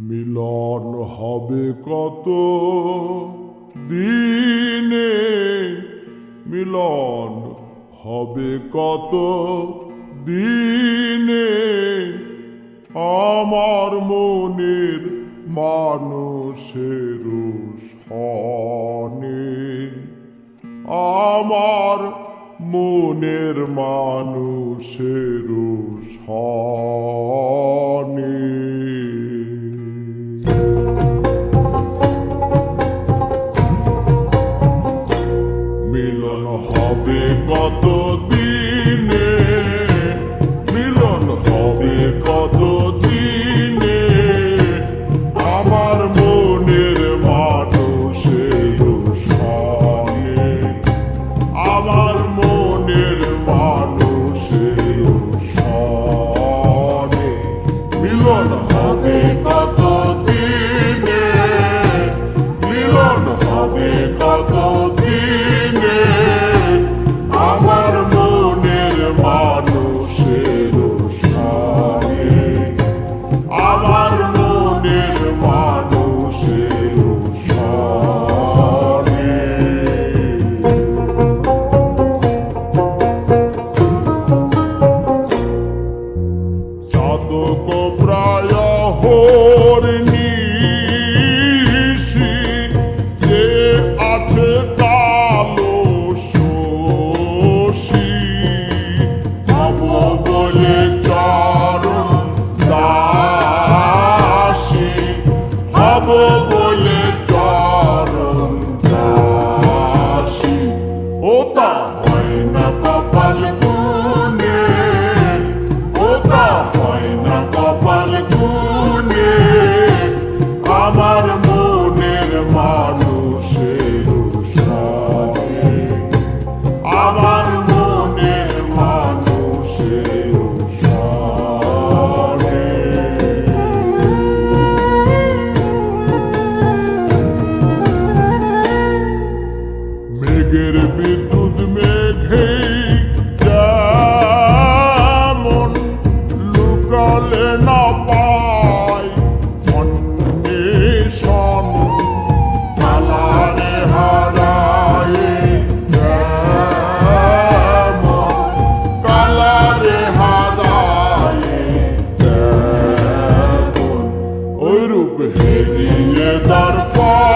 মিলন হবে কত দিনে, মিলন হবে কত দিনে, আমার মনের মানুষের সনে, আমার মনের মানুষের সনে। মিলন হবে কত দিনে, মিলন হবে কত দিনে, আমার মনের মানুষের সনে, আমার মনের মানুষের সনে। মিলন হবে কত দিনে, মিলন হবে কত দিনে, আমার মনের মানুষের সনে, আমার মনের মানুষের সনে। চাতক প্রায় হরিণীষি, যে আছে কালো শশী, হব বলে চরণ দাসী, হব বলে চরণ দাসী। ও তা হয় না কপাল গুনে, ও তা হয় না কপাল গুনে, আমার মনের মানুষের সনে, আমার মনের মানুষের সনে। মেঘের বিদ্যুৎ মেঘেই যেমন লুকালে না পায় অন্বেষণ, কালারে হারায় যেমন, কালারে হারায় যেমন, ওই রূপ হেরিয়ে দর্পণ,